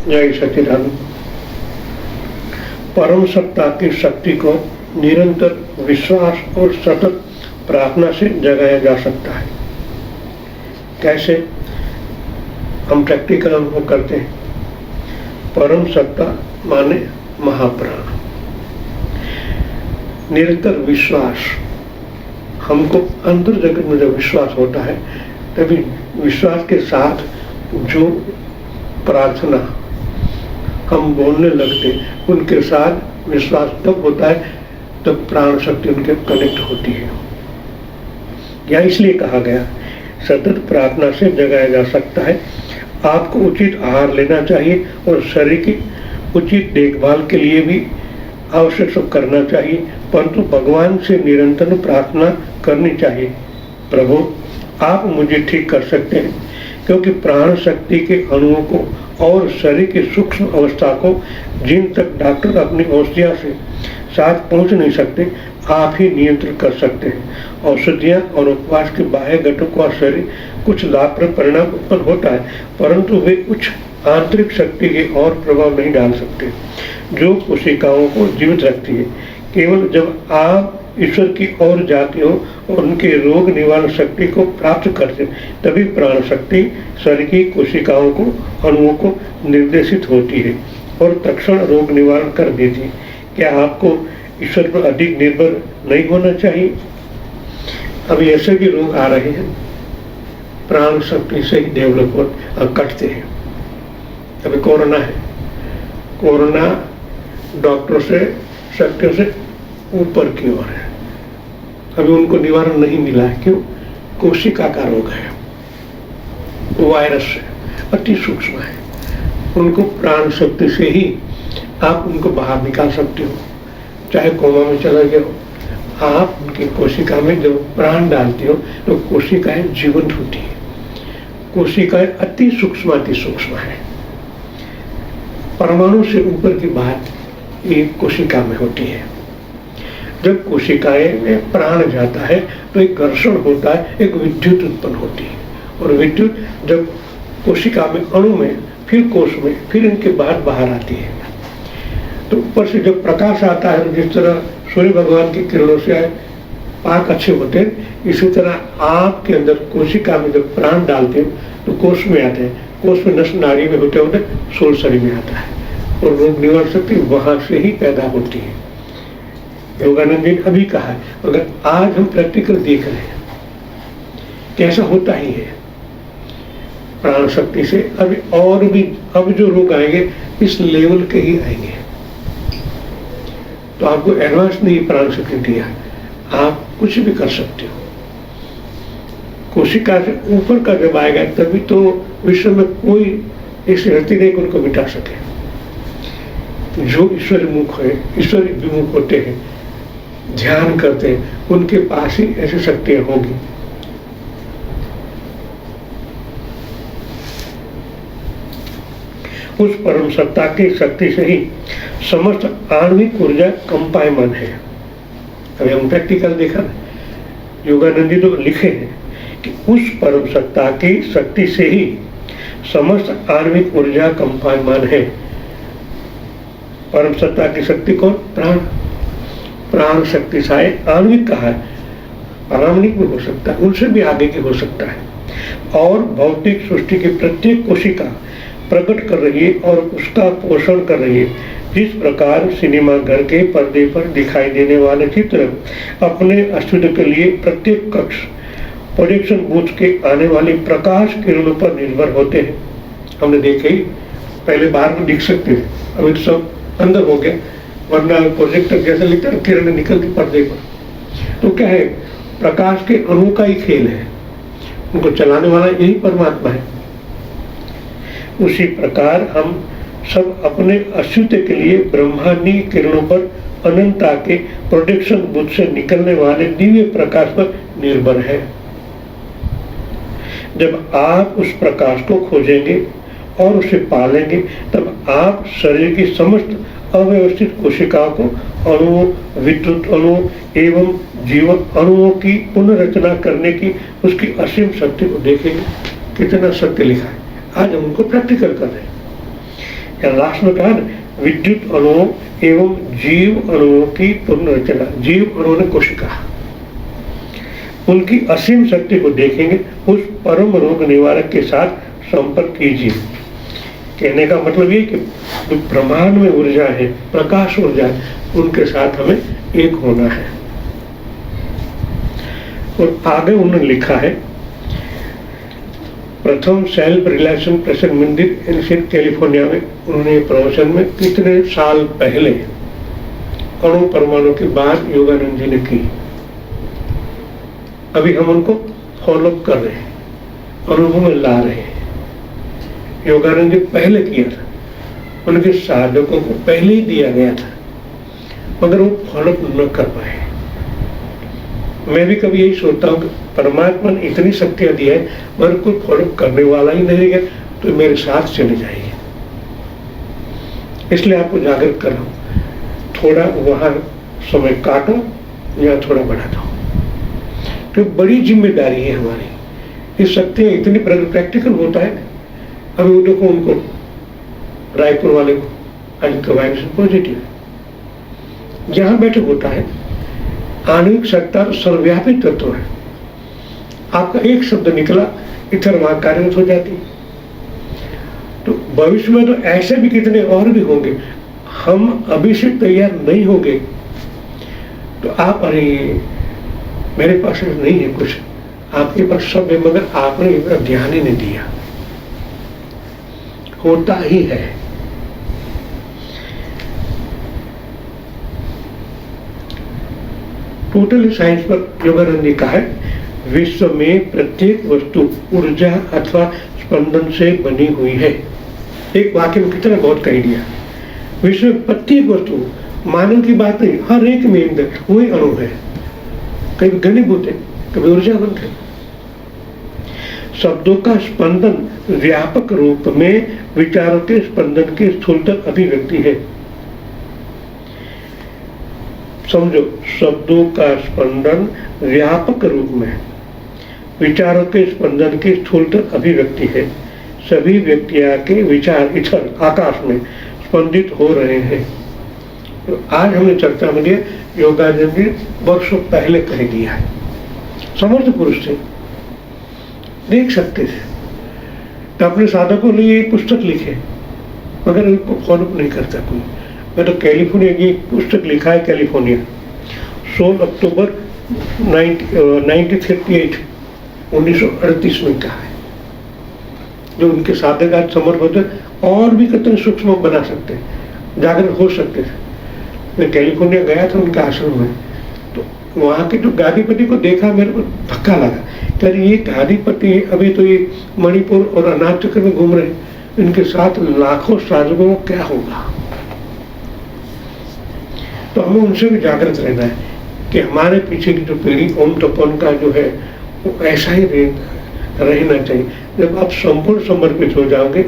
जय सच्चिदानंद। परम सत्ता की शक्ति को निरंतर विश्वास और सतत प्रार्थना से जगाया जा सकता है। कैसे? हम प्रैक्टिकल अनुभव करते हैं। परम सत्ता माने महाप्राण। निरंतर विश्वास, हमको अंतर जगत में जब विश्वास होता है तभी विश्वास के साथ जो प्रार्थना हम बोलने लगते उनके साथ विश्वास तब होता है तब प्राण शक्ति उनके कनेक्ट होती है। या इसलिए कहा गया सतत प्रार्थना से जगाया जा सकता है। आपको उचित आहार लेना चाहिए और शरीर की उचित देखभाल के लिए भी आवश्यक सब करना चाहिए, परंतु भगवान से निरंतर प्रार्थना करनी चाहिए। प्रभु, आप मुझे ठीक कर सकते हैं, क्योंकि प्राण शक्ति के अणुओं को और शरीर की सूक्ष्म अवस्था को जिन तक डॉक्टर अपनी औषधियों से साथ पहुंच नहीं सकते, आप ही नियंत्रित कर सकते हैं। औषधियाँ और उपवास के बाह्य घटकों का शरीर कुछ लाभप्रद परिणाम उत्पन्न होता है, परंतु वे उच्च आंतरिक शक्ति के और प्रभाव नहीं डाल सकते जो कोशिकाओं को जीवित रखती है। केवल जब आप ईश्वर की ओर जाते हो और उनके रोग निवारण शक्ति को प्राप्त करते तभी प्राण शक्ति शरीर की कोशिकाओं को अणुओं को निर्देशित होती है और तत्क्षण रोग निवारण कर देती है। क्या आपको ईश्वर पर अधिक निर्भर नहीं होना चाहिए? अभी ऐसे भी रोग आ रहे हैं प्राण शक्ति से ही डेवलप कटते हैं। अभी कोरोना है, कोरोना डॉक्टर से शक्तियों से ऊपर की ओर है। अभी उनको निवारण नहीं मिला है। क्यों? कोशिका का रोग है, वायरस है, अति सूक्ष्म है। उनको प्राण शक्ति से ही आप उनको बाहर निकाल सकते हो। चाहे कोमा में चला गया हो, आप उनकी कोशिका में जब प्राण डालते हो तो कोशिकाएं जीवंत होती है। कोशिकाएं अति सूक्ष्म है। परमाणु से ऊपर की बात ये कोशिका में होती है। जब कोशिकाएं में प्राण जाता है तो एक घर्षण होता है, एक विद्युत उत्पन्न होती है, और विद्युत जब कोशिका में, अणु में, फिर कोश में, फिर इनके बाद बाहर आती है। तो ऊपर से जब प्रकाश आता है, जिस तरह सूर्य भगवान की किरणों से पाक अच्छे होते हैं, इसी तरह आपके अंदर कोशिका में जब प्राण डालते हैं तो कोश में आते हैं। कोश में नस नाड़ी में होते होते सोल शरीर में आता है और रोग निवारण शक्ति वहां से ही पैदा होती है। योगानंद जी ने अभी कहा है, अगर आज हम प्रैक्टिकल देख रहे हैं कैसा होता ही है प्राण शक्ति से। अभी और भी अब जो रोग आएंगे इस लेवल के ही आएंगे। तो आपको एडवांस नहीं प्राण शक्ति दिया, आप कुछ भी कर सकते हो। कोशिका से ऊपर का जब आएगा तभी तो विश्व में कोई ऐसी शक्ति नहीं उनको मिटा सके। जो ईश्वर मुख है, ईश्वर विमुख होते हैं, ध्यान करते हैं, उनके पास ही ऐसी शक्तियां होगी। उस परम सत्ता की शक्ति से ही समस्त आणविक ऊर्जा कंपायमान है। अभी हम प्रैक्टिकल देखा, योगानंद जी तो लिखे हैं कि उस परम सत्ता की शक्ति से ही समस्त आणविक ऊर्जा कंपायमान है। परम सत्ता की शक्ति कौन? प्राण। प्राण शक्ति शायद आणविक कहा है, पारमाणिक भी हो सकता है, उनसे भी आगे की हो सकता है। और भौतिक सृष्टि की प्रत्येक कोशिका प्रकट कर रही है और उसका पोषण कर रही है। जिस प्रकार सिनेमा घर के पर्दे पर दिखाई देने वाले चित्र अपने अस्तित्व के लिए प्रत्येक कक्ष प्रोजेक्शन बूथ के आने वाली प्रकाश किरणों पर निर्भर होते हैं। हमने देखे ही, पहले बाहर में दिख सकते थे, अभी तो सब अंदर हो गया, वरना प्रोजेक्टर जैसा लिखता है किरणें निकलती पर्दे पर। तो क्या है? प्रकाश के अणु का ही खेल है, उनको चलाने वाला यही परमात्मा है। उसी प्रकार हम सब अपने अस्तित्व के लिए ब्रह्मांडीय किरणों पर अनंतता के प्रोजेक्शन बूथ से निकलने वाले दिव्य प्रकाश पर निर्भर है। जब आप उस प्रकाश को खोजेंगे और उसे पालेंगे तब आप शरीर की समस्त अव्यवस्थित कोशिकाओं को अणुओं, विद्युत अणुओं एवं जीवन अणुओं की पुनर्रचना करने की उसकी असीम शक्ति को देखेंगे। कितना सत्य लिखा है, आज हम उनको प्रैक्टिकल कर रहे हैं। या लास्ट में कहा ना, विद्युत अणुओं एवं जीव अणुओं की पुनर्रचना। जीव अणुओं ने कोशिका, उनकी असीम शक्ति को देखेंगे, उस परम रोग निवारक के साथ संपर्क कीजिए। कहने का मतलब ये कि जो ब्रह्मांड में ऊर्जा है, प्रकाश ऊर्जा है, उनके साथ हमें एक होना है। और आगे उन्होंने लिखा है, प्रथम सेल्फ रिलेशन प्रसन्न मंदिर इंस्टीट्यूट कैलिफोर्निया में उन्होंने प्रवचन में कितने साल पहले अणु परमाणु की बात योगानंद जी ने की। अभी हम उनको फॉलो कर रहे हैं, अनुभव में ला रहे हैं। योगानंद जी पहले किया था, उनके साधकों को पहले ही दिया गया था, मगर वो फॉलो न कर पाए। मैं भी कभी यही सोचता हूँ कि परमात्मा ने इतनी शक्तियां दी है, मगर कोई फॉलो करने वाला ही नहीं है, तो मेरे साथ चले जाइए। इसलिए आपको जागृत कर रहा हूँ, थोड़ा वहां समय काटो या थोड़ा बढ़ा दो, तो बड़ी जिम्मेदारी है हमारी। ये शक्तियां इतनी प्रैक्टिकल होता है। अभी वो देखो, उनको रायपुर वाले को आज वाइब्रेशन पॉजिटिव, जहां बैठे होता है आणविक सत्ता सर्वव्यापी तत्व है। आपका एक शब्द निकला, इधर वहां कार्यरत हो जाती। तो भविष्य में तो ऐसे भी कितने और भी होंगे, हम अभी से तैयार नहीं होंगे तो आप, अरे मेरे पास नहीं है कुछ, आपके पास सब है, मगर आपने इतना ध्यान ही नहीं दिया। होता ही है। टोटल साइंस पर योगानंद ने कहा है, विश्व में प्रत्येक वस्तु ऊर्जा अथवा स्पंदन से बनी हुई है। एक वाक्य में कितना बहुत कह दिया। विश्व में प्रत्येक वस्तु, मानव की बात नहीं, हर एक में वही अणु है। कभी घनीभूत है, कभी ऊर्जावंत है। शब्दों का स्पंदन व्यापक रूप में विचारों के स्पंदन की स्थूलतम अभिव्यक्ति है। समझो, शब्दों का स्पंदन व्यापक रूप में विचारों के स्पंदन की स्थूलतम अभिव्यक्ति है। सभी व्यक्तियों के विचार इधर आकाश में स्पंदित हो रहे हैं। तो आज हमने चर्चा में लिया, योगानंद जी वर्षों पहले कह दिया है। समर्थ पुरुष थे, देख सकते थे, तो अपने साधकों के लिए पुस्तक लिखे, मगर उनको फॉलो नहीं करता कोई। मैं तो कैलिफोर्निया की पुस्तक लिखा है, कैलिफोर्निया 16 अक्टूबर 1938 में कहा है। जो उनके साधक आज समर्थ होते और भी कितने सूक्ष्म बना सकते, जागृत हो सकते थे। मैं कैलिफोर्निया गया था उनके आश्रम में, तो वहाँ के जो गादीपति को देखा, मेरे को धक्का लगा। कह ये गादीपति अभी तो ये मणिपुर और अनाथ चक्र में घूम रहे, इनके साथ लाखों साधकों को क्या होगा। तो हमें उनसे भी जागृत रहना है कि हमारे पीछे की जो पीढ़ी ओम तपन का जो है वो ऐसा ही रहना चाहिए। जब आप संपूर्ण समर्पित हो जाओगे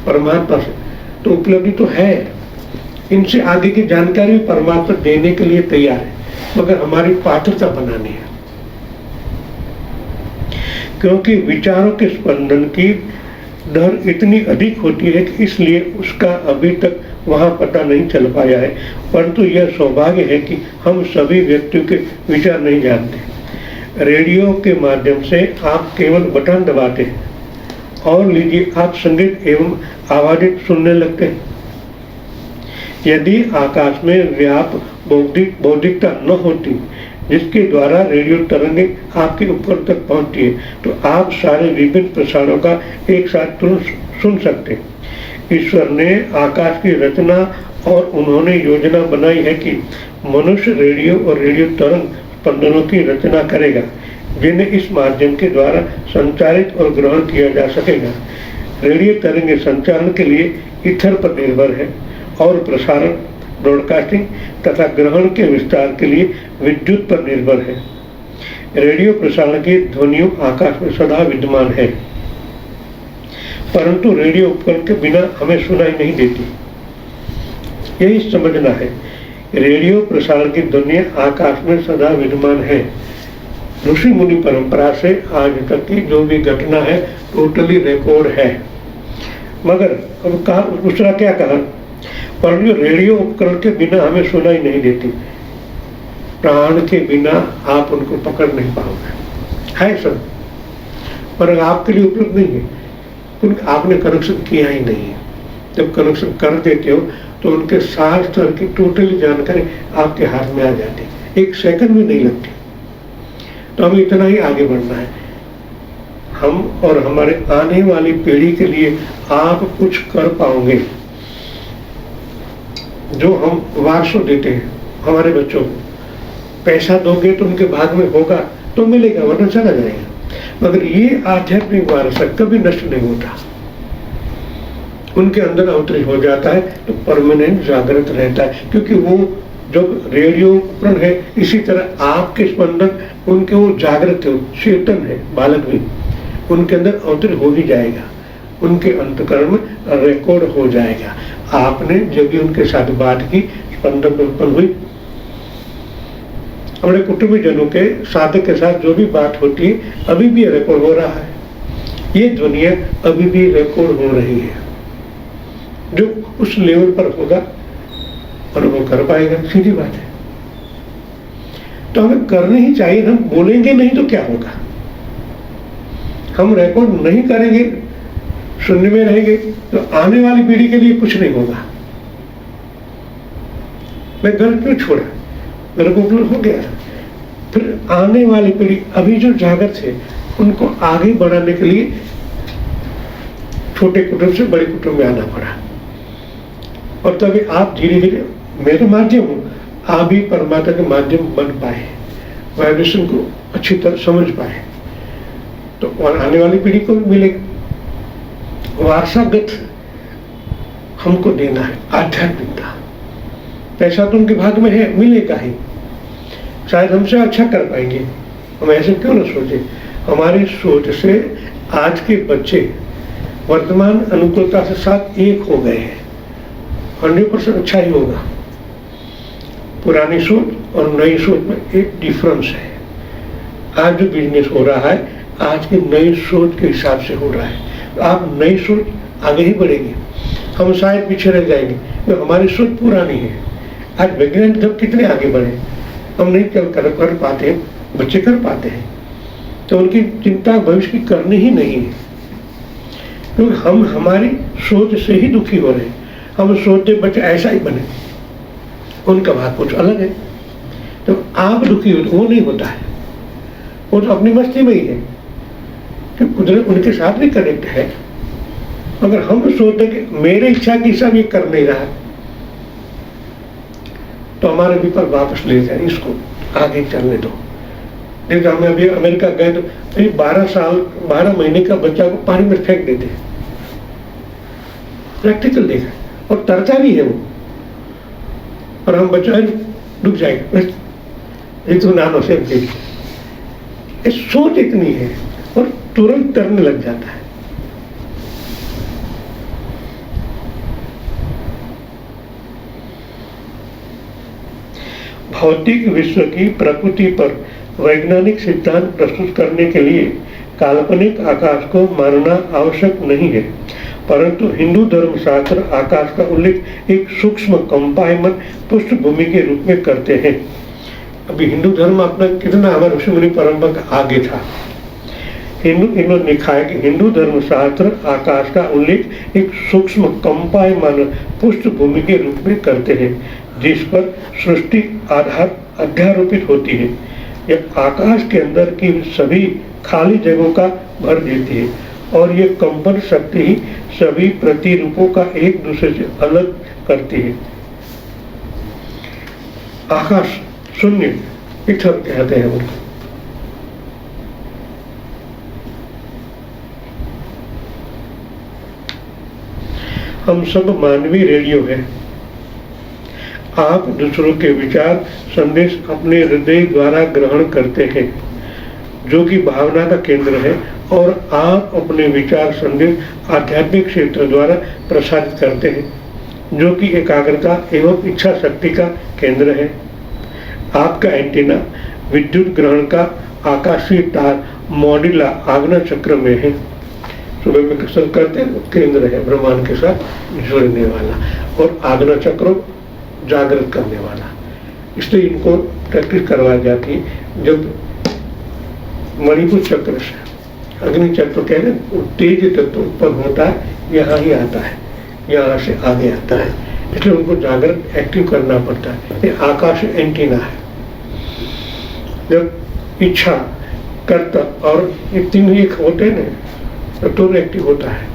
परमात्मा से, तो उपलब्धि तो है। इनसे आगे की जानकारी परमात्मा देने के लिए तैयार है, मगर हमारी पात्रता बनानी है। क्योंकि विचारों के स्पंदन की दर इतनी अधिक होती है कि इसलिए उसका अभी तक वहां पता नहीं चल पाया है। परंतु यह सौभाग्य है कि हम सभी व्यक्तियों के विचार नहीं जानते। रेडियो के माध्यम से आप केवल बटन दबाते हैं और लीजिए आप संगीत एवं आवाजें सुनने लगते हैं। यदि आकाश में व्याप्त बौद्धिकता न होती जिसके द्वारा रेडियो तरंगे आपके ऊपर तक पहुंचती है, तो आप सारे विभिन्न प्रसारों का एक साथ तुरंत सुन सकते। ईश्वर ने आकाश की रचना और उन्होंने योजना बनाई है कि मनुष्य रेडियो और रेडियो तरंग स्पंदनों की रचना करेगा, जिन्हें इस माध्यम के द्वारा संचारित और ग्रहण किया जा सकेगा। रेडियो तरंगे संचारण के लिए ईथर पर निर्भर है और प्रसारण, ब्रॉडकास्टिंग तथा ग्रहण के विस्तार के लिए विद्युत पर निर्भर है। रेडियो प्रसारण की ध्वनियों आकाश में सदा विद्यमान है, परंतु रेडियो उपकरण के बिना हमें सुनाई नहीं देती। यही समझना है, रेडियो प्रसारण की ध्वनि आकाश में सदा विद्यमान है। ऋषि मुनि परंपरा से आज तक की जो भी घटना है टोटली रिकॉर्ड है। मगर अब कहा दूसरा क्या कहा, पर रेडियो उपकरण के बिना हमें सुनाई नहीं देती, प्राण के बिना आप उनको पकड़ नहीं पाओगे, है सब, पर आपके लिए उपलब्ध नहीं है, आपने कनेक्शन किया ही नहीं है। जब कनेक्शन कर देते हो तो उनके सार स्तर की टोटली जानकारी आपके हाथ में आ जाती है, 1 सेकंड भी नहीं लगती। तो हमें इतना ही आगे बढ़ना है, हम और हमारे आने वाली पीढ़ी के लिए आप कुछ कर पाओगे। जो हम वारसा देते हैं हमारे बच्चों को, पैसा दोगे तो उनके भाग में होगा तो मिलेगा, वरना चला जाएगा। मगर ये आध्यात्मिक वारसा कभी नष्ट नहीं होता, उनके अंदर अवतरित हो जाता है तो परमानेंट जागृत रहता है। क्योंकि वो जो रेडियो उपकरण है, इसी तरह आपके स्पंदन उनके वो जागृत है, चेतन है, बालक भी उनके अंदर अवतरित हो ही जाएगा, उनके अंतकरण में रिकॉर्ड हो जाएगा। आपने जब भी उनके साथ बात की, स्पंदन उत्पन्न हुई, हमारे कुटुंबी जनों के साधक के साथ जो भी बात होती है अभी भी रिकॉर्ड हो रहा है, ये दुनिया अभी भी रिकॉर्ड हो रही है। जो उस लेवल पर होगा अनुभव कर पाएगा, सीधी बात है। तो हमें करनी ही चाहिए, हम बोलेंगे नहीं तो क्या होगा, हम रिकॉर्ड नहीं करेंगे, सुनने में रहेंगे तो आने वाली पीढ़ी के लिए कुछ नहीं होगा। मैं घर क्यों छोड़ा, घर को हो गया, फिर आने वाली पीढ़ी अभी जो जागृत है उनको आगे बढ़ाने के लिए छोटे कुटुंब से बड़े कुटुंब में आना पड़ा। और तभी आप धीरे धीरे, मेरे माध्यम हूँ, आप भी परमात्मा के माध्यम बन पाए, वाइब्रेशन को अच्छी तरह समझ पाए, तो आने वाली पीढ़ी को भी मिलेगा। वारसागत हमको देना है आध्यात्मिकता, पैसा तो उनके भाग में है, मिलेगा ही, शायद हमसे अच्छा कर पाएंगे, हम ऐसे क्यों ना सोचे। हमारी सोच से आज के बच्चे वर्तमान अनुकूलता से साथ एक हो गए हैं, 100% अच्छा ही होगा। पुरानी सोच और नई सोच में एक डिफरेंस है। आज जो बिजनेस हो रहा है आज की नई सोच के हिसाब से हो रहा है, तो आप नई सोच आगे ही बढ़ेगी, हम शायद पीछे रह जाएंगे, तो हमारी सोच पुरानी है। आज वैज्ञानिक जब कितने आगे बढ़े, हम नहीं कर पाते, बच्चे कर पाते हैं, तो उनकी चिंता भविष्य की करनी ही नहीं है, क्योंकि हम हमारी सोच से ही दुखी हो रहे हैं। हम सोचते बच्चे ऐसा ही बने, उनका भाग कुछ अलग है, तो आप दुखी हो, वो नहीं होता है, वो तो अपनी मस्ती में ही है, कि कुदरत उनके साथ भी कनेक्ट है। अगर हम सोचते कि मेरे इच्छा की सब ये कर नहीं रहा, तो हमारे भी पर वापस ले जाए, इसको आगे चलने दो। देखो हम अभी अमेरिका गए तो 12 महीने का बच्चा को पानी में फेंक देते, प्रैक्टिकल देखा, और तरता भी है वो, और हम बच्चा डूब जाएगा, ये तो नानो से सोच इतनी है, और तुरंत तरने लग जाता है। भौतिक विश्व की प्रकृति पर वैज्ञानिक सिद्धांत प्रस्तुत करने के लिए काल्पनिक आकाश को मानना आवश्यक नहीं है, परंतु हिंदू धर्मशास्त्र आकाश का उल्लेख एक सूक्ष्म कंपायमान पृष्ठभूमि के रूप में करते हैं। अभी हिंदू धर्म अपना कितना हमारे ऋषि मुनि परंपरा का आगे था। इन्होंने लिखा है कि हिंदू धर्मशास्त्र आकाश का उल्लेख एक सूक्ष्म कंपायमान पृष्ठभूमि के रूप में करते हैं, जिस पर सृष्टि अध्यारोपित होती है। यह आकाश के अंदर की सभी खाली जगहों का भर देती है, और ये कंपन शक्ति ही सभी प्रतिरूपों का एक दूसरे से अलग करती है। आकाश शून्य इथर कहते हैं उनको। हम सब मानवीय रेडियो हैं। आप दूसरों के विचार संदेश अपने हृदय द्वारा ग्रहण करते हैं, जो कि भावना का केंद्र है, और आप अपने विचार संदेश आध्यात्मिक क्षेत्र द्वारा प्रसारित करते हैं, जो कि एकाग्रता एवं इच्छा शक्ति का केंद्र है। आपका एंटीना विद्युत ग्रहण का आकाशीय तार मॉड्यूला आग्नेय चक्र में है। सुबह में कसरत करते हैं, केंद्र है ब्रह्मांड के साथ जुड़ने वाला, और आग्नेय चक्र जागृत करने वाला। इसलिए इनको प्रैक्टिस करवाई जाती है। जब मणिपुर चक्र से अग्नि चक्र कह रहे तेज तत्व उत्पन्न होता है, यहाँ ही आता है, यहाँ से आगे आता है, इसलिए उनको जागृत एक्टिव करना पड़ता है। ये आकाश एंटीना है। जब इच्छा, कर्ता और ये तीन एक होते हैं तो दोनों एक्टिव होता है।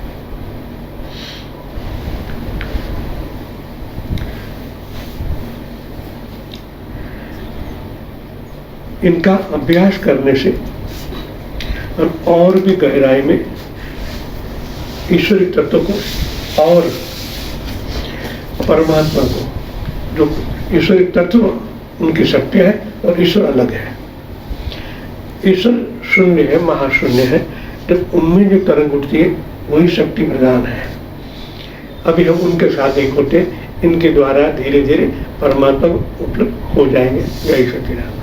इनका अभ्यास करने से हम और भी गहराई में ईश्वरी तत्व को और परमात्मा को, जो ईश्वरी तत्व उनकी शक्ति है और ईश्वर अलग है। ईश्वर शून्य है, महाशून्य है, तो उनमें जो तरंग उठती है वही शक्ति प्रदान है। अभी हम उनके साथ एक होते, इनके द्वारा धीरे धीरे परमात्मा उपलब्ध हो जाएंगे। जय सच्चिदानंद।